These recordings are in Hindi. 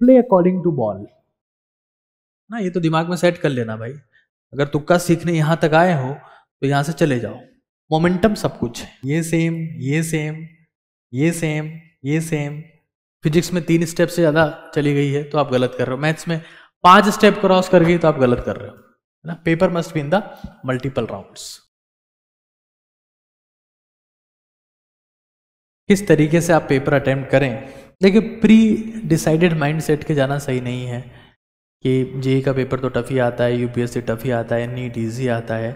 प्ले अकॉर्डिंग टू बॉल ना, ये तो दिमाग में सेट कर लेना भाई। अगर तुक्का सीखने यहां तक आए हो तो यहां से चले जाओ। मोमेंटम सब कुछ है, ये सेम ये सेम ये सेम ये सेम। फिजिक्स में 3 स्टेप से ज्यादा चली गई है तो आप गलत कर रहे हो, मैथ्स में 5 स्टेप क्रॉस कर गई तो आप गलत कर रहे हो, है ना। Paper must be in the multiple rounds. किस तरीके से आप पेपर अटेम्प्ट करें, देखिए प्री डिसाइडेड माइंड सेट के जाना सही नहीं है कि जेई का पेपर तो टफ ही आता है, यूपीएससी टफ ही आता है, नीट इजी आता है।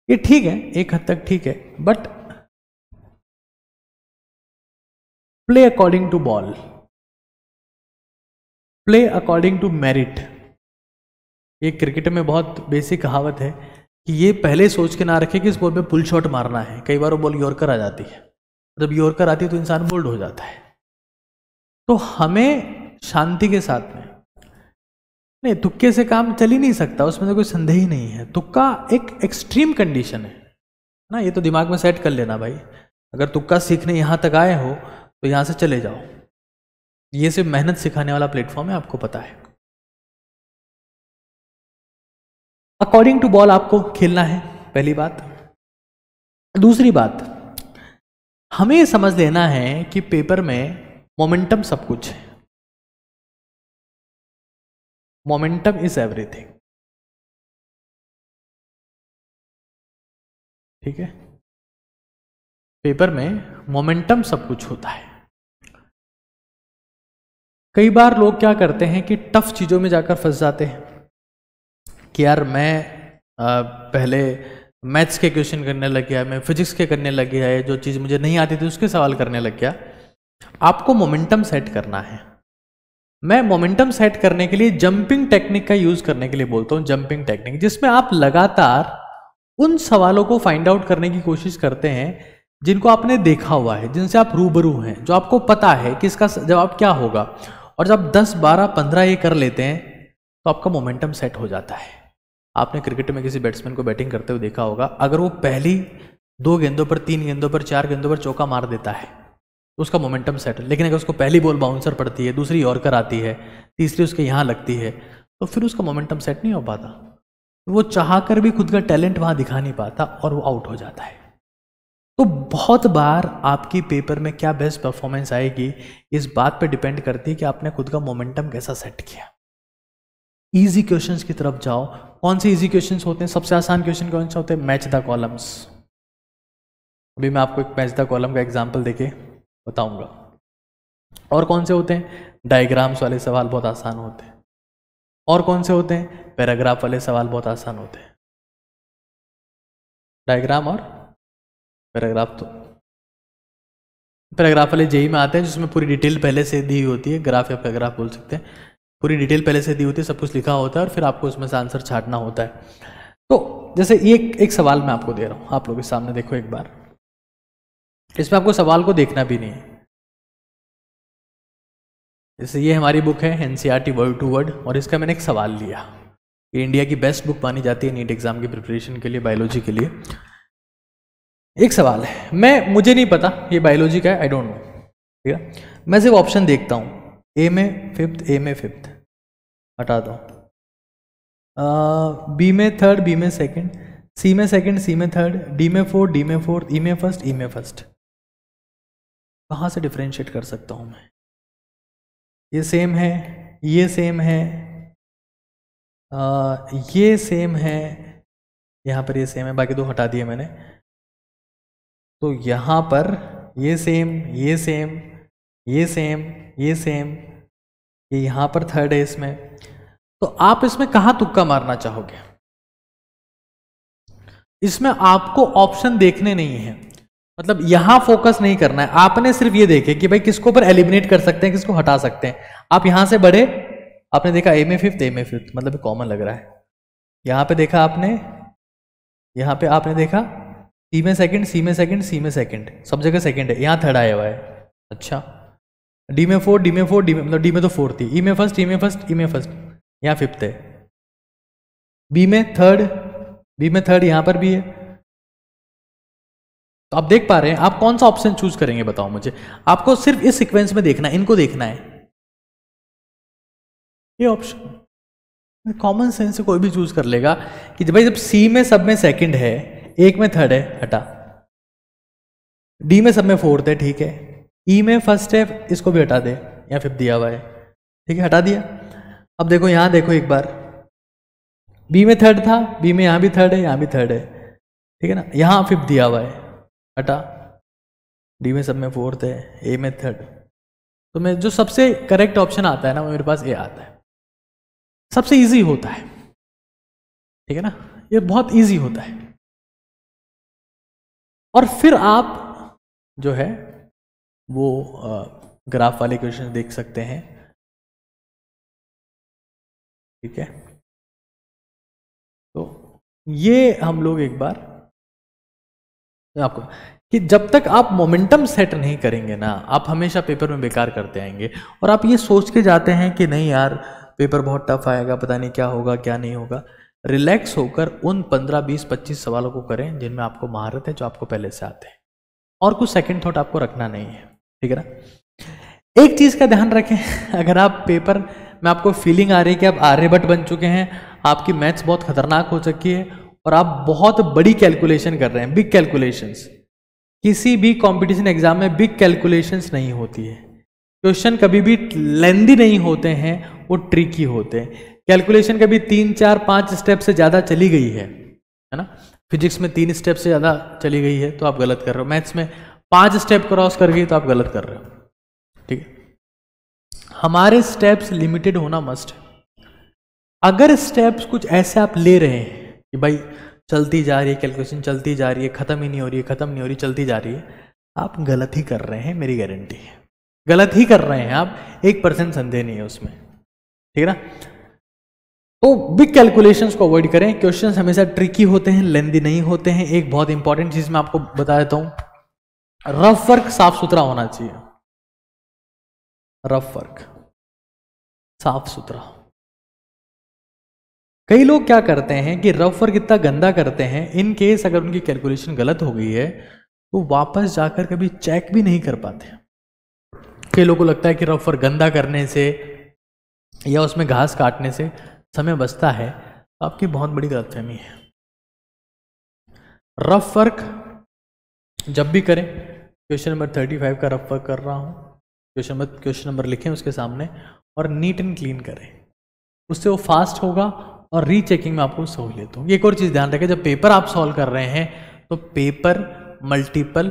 ये ठीक है, एक हद तक ठीक है, but play according to ball, play according to merit. ये क्रिकेट में बहुत बेसिक कहावत है कि ये पहले सोच के ना रखे कि इस बॉल पे पुल शॉट मारना है। कई बार वो बॉल यॉर्कर आ जाती है, जब यॉर्कर आती है तो इंसान बोल्ड हो जाता है। तो हमें शांति के साथ में, नहीं तुक्के से काम चल ही नहीं सकता, उसमें तो कोई संदेह ही नहीं है। तुक्का एक एक्सट्रीम कंडीशन है ना, ये तो दिमाग में सेट कर लेना भाई। अगर तुक्का सीखने यहां तक आए हो तो यहां से चले जाओ। ये सिर्फ मेहनत सिखाने वाला प्लेटफॉर्म है, आपको पता है। अकॉर्डिंग टू बॉल आपको खेलना है, पहली बात। दूसरी बात, हमें यह समझ लेना है कि पेपर में मोमेंटम सब कुछ है। मोमेंटम इज एवरीथिंग, ठीक है। पेपर में मोमेंटम सब कुछ होता है। कई बार लोग क्या करते हैं कि टफ चीजों में जाकर फंस जाते हैं कि यार मैं पहले मैथ्स के क्वेश्चन करने लग गया, मैं फिजिक्स के करने लग गया है, जो चीज़ मुझे नहीं आती थी उसके सवाल करने लग गया। आपको मोमेंटम सेट करना है। मैं मोमेंटम सेट करने के लिए जंपिंग टेक्निक का यूज करने के लिए बोलता हूं, जंपिंग टेक्निक, जिसमें आप लगातार उन सवालों को फाइंड आउट करने की कोशिश करते हैं जिनको आपने देखा हुआ है, जिनसे आप रूबरू हैं, जो आपको पता है कि इसका जवाब क्या होगा। और जब 10, 12, 15 ये कर लेते हैं तो आपका मोमेंटम सेट हो जाता है। आपने क्रिकेट में किसी बैट्समैन को बैटिंग करते हुए देखा होगा, अगर वो पहली 2 गेंदों पर, 3 गेंदों पर, 4 गेंदों पर चौका मार देता है तो उसका मोमेंटम सेट। लेकिन अगर उसको पहली बॉल बाउंसर पड़ती है, दूसरी यॉर्कर आती है, तीसरी उसके यहाँ लगती है, तो फिर उसका मोमेंटम सेट नहीं हो पाता। वो चाहकर भी खुद का टैलेंट वहां दिखा नहीं पाता और वो आउट हो जाता है। तो बहुत बार आपकी पेपर में क्या बेस्ट परफॉर्मेंस आएगी इस बात पे डिपेंड करती है कि आपने खुद का मोमेंटम कैसा सेट किया। इजी क्वेश्चंस की तरफ जाओ। कौन से इजी क्वेश्चंस होते हैं? सबसे आसान क्वेश्चन कौन से होते हैं? Match the columns. अभी मैं आपको एक मैच द कॉलम का एग्जांपल देके बताऊंगा। और कौन से होते हैं? डायग्राम्स वाले सवाल बहुत आसान होते हैं। और कौन से होते हैं? पैराग्राफ वाले सवाल बहुत आसान होते हैं। डायग्राम और पैराग्राफ, तो पैराग्राफ वाले जेई में आते हैं जिसमें पूरी डिटेल पहले से दी होती है। ग्राफ या पैराग्राफ बोल सकते हैं। पूरी डिटेल पहले से दी होती है, सब कुछ लिखा होता है और फिर आपको उसमें से आंसर छांटना होता है। तो जैसे ये एक सवाल मैं आपको दे रहा हूं, आप लोग के सामने देखो एक बार। इसमें आपको सवाल को देखना भी नहीं है। जैसे ये हमारी बुक है एनसीईआरटी वर्ड टू वर्ड, और इसका मैंने एक सवाल लिया। ये इंडिया की बेस्ट बुक मानी जाती है नीट एग्जाम की प्रिपरेशन के लिए, बायोलॉजी के लिए। एक सवाल है, मुझे नहीं पता ये बायोलॉजी का है, आई डोंट नो, ठीक है। मैं सिर्फ ऑप्शन देखता हूं, ए में फिफ्थ, ए में फिफ्थ हटा दो, बी में थर्ड, बी में सेकंड, सी में सेकंड, सी में थर्ड, डी में फोर्थ, डी में फोर्थ, ई में फर्स्ट, ई में फर्स्ट। कहाँ से डिफरेंशिएट कर सकता हूँ मैं? ये सेम है, ये सेम है, ये सेम है, यहाँ पर ये सेम है, बाकी दो हटा दिए मैंने। तो यहाँ पर ये सेम, ये सेम, ये सेम, ये सेम, ये यहाँ पर थर्ड है इसमें। तो आप इसमें कहाँ तुक्का मारना चाहोगे? इसमें आपको ऑप्शन देखने नहीं है, मतलब यहां फोकस नहीं करना है। आपने सिर्फ ये देखे कि भाई किसको पर एलिमिनेट कर सकते हैं, किसको हटा सकते हैं। आप यहां से बढ़े, आपने देखा ए में फिफ्थ, ए में फिफ्थ, मतलब कॉमन लग रहा है। यहां पे देखा आपने, यहां पे आपने देखा सी में सेकंड, सी में सेकंड, सी में सेकंड, सब जगह सेकंड है, यहां थर्ड आया हुआ है। अच्छा, डी में फोर्थ, डी में फोर्थ, डी में, मतलब डी में तो फोर्थ थी, ई में फर्स्ट, ई में फर्स्ट, ई में फर्स्ट, यहाँ फिफ्थ है। बी में थर्ड, बी में थर्ड, यहां पर भी है। तो आप देख पा रहे हैं, आप कौन सा ऑप्शन चूज करेंगे बताओ मुझे। आपको सिर्फ इस सीक्वेंस में देखना है, इनको देखना है। ये ऑप्शन कॉमन सेंस से कोई भी चूज कर लेगा कि भाई जब सी में सब में सेकंड है, एक में थर्ड है, हटा। डी में सब में फोर्थ है, ठीक है। ई में फर्स्ट है, इसको भी हटा दे, या फिफ्थ दिया हुआ है, ठीक है, हटा दिया। अब देखो यहां देखो एक बार, बी में थर्ड था, बी में यहां भी थर्ड है, यहां भी थर्ड है, ठीक है ना। यहां फिफ्थ दिया हुआ है, हटा। डी में सब में फोर्थ है, ए में थर्ड। तो मैं जो सबसे करेक्ट ऑप्शन आता है ना, वो मेरे पास ए आता है, सबसे इजी होता है, ठीक है ना, ये बहुत इजी होता है। और फिर आप जो है वो ग्राफ वाले क्वेश्चन देख सकते हैं, ठीक है। तो ये हम लोग एक बार आपको कि जब तक आप मोमेंटम सेट नहीं करेंगे ना, आप हमेशा पेपर में बेकार करते आएंगे। और आप ये सोच के जाते हैं कि नहीं यार पेपर बहुत टफ आएगा, पता नहीं क्या होगा क्या नहीं होगा। रिलैक्स होकर उन 15, 20, 25 सवालों को करें जिनमें आपको महारत है, जो आपको पहले से आते हैं, और कुछ सेकंड थॉट आपको रखना नहीं है, ठीक है ना। एक चीज का ध्यान रखें, अगर आप पेपर में आपको फीलिंग आ रही है कि आप आर्यभट्ट बन चुके हैं, आपकी मैथ्स बहुत खतरनाक हो चुकी है और आप बहुत बड़ी कैलकुलेशन कर रहे हैं, बिग कैलकुलेशंस, किसी भी कंपटीशन एग्जाम में बिग कैलकुलेशंस नहीं होती है। क्वेश्चन कभी भी लेंदी नहीं होते हैं, वो ट्रिकी होते हैं। कैलकुलेशन कभी 3, 4, 5 स्टेप से ज्यादा चली गई है ना। फिजिक्स में 3 स्टेप से ज्यादा चली गई है तो आप गलत कर रहे हो, मैथ्स में 5 स्टेप क्रॉस कर गई तो आप गलत कर रहे हो, ठीक है। हमारे स्टेप्स लिमिटेड होना मस्ट है। अगर स्टेप्स कुछ ऐसे आप ले रहे हैं कि भाई चलती जा रही है कैलकुलेशन, चलती जा रही है, खत्म ही नहीं हो रही है, खत्म नहीं हो रही, चलती जा रही है, आप गलत ही कर रहे हैं, मेरी गारंटी है, गलत ही कर रहे हैं आप, 1% संदेह नहीं है उसमें, ठीक है ना। तो बिग कैलकुलेशंस को अवॉइड करें। क्वेश्चंस हमेशा ट्रिकी होते हैं, लेंदी नहीं होते हैं। एक बहुत इंपॉर्टेंट चीज मैं आपको बता देता हूं, रफ वर्क साफ सुथरा होना चाहिए, रफ वर्क साफ सुथरा। कई लोग क्या करते हैं कि रफ वर्क इतना गंदा करते हैं, इन केस अगर उनकी कैलकुलेशन गलत हो गई है तो वापस जाकर कभी चेक भी नहीं कर पाते। कई लोगों को लगता है कि रफ वर्क गंदा करने से या उसमें घास काटने से समय बचता है, तो आपकी बहुत बड़ी गलतफहमी है। रफ वर्क जब भी करें, क्वेश्चन नंबर 35 का रफ वर्क कर रहा हूं, क्वेश्चन नंबर लिखें उसके सामने और नीट एंड क्लीन करें, उससे वो फास्ट होगा और रीचेकिंग में आपको सहूलियत होगी। एक और चीज ध्यान रखें, जब पेपर आप सॉल्व कर रहे हैं तो पेपर मल्टीपल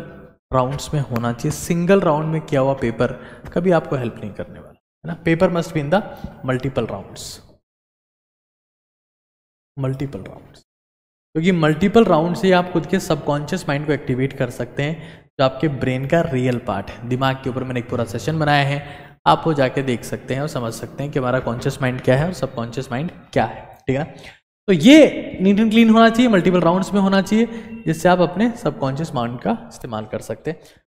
राउंड्स में होना चाहिए। सिंगल राउंड में किया हुआ पेपर कभी आपको हेल्प नहीं करने वाला, है ना। Paper must be in the multiple rounds, multiple rounds, क्योंकि मल्टीपल राउंड से आप खुद के सबकॉन्शियस माइंड को एक्टिवेट कर सकते हैं, जो आपके ब्रेन का रियल पार्ट है। दिमाग के ऊपर मैंने एक पूरा सेशन बनाया है, आप वो जाके देख सकते हैं और समझ सकते हैं कि हमारा कॉन्शियस माइंड क्या है और सबकॉन्शियस माइंड क्या है, ठीक है। तो ये नीट एंड क्लीन होना चाहिए, मल्टीपल राउंड्स में होना चाहिए, जिससे आप अपने सबकॉन्शियस माइंड का इस्तेमाल कर सकते हैं।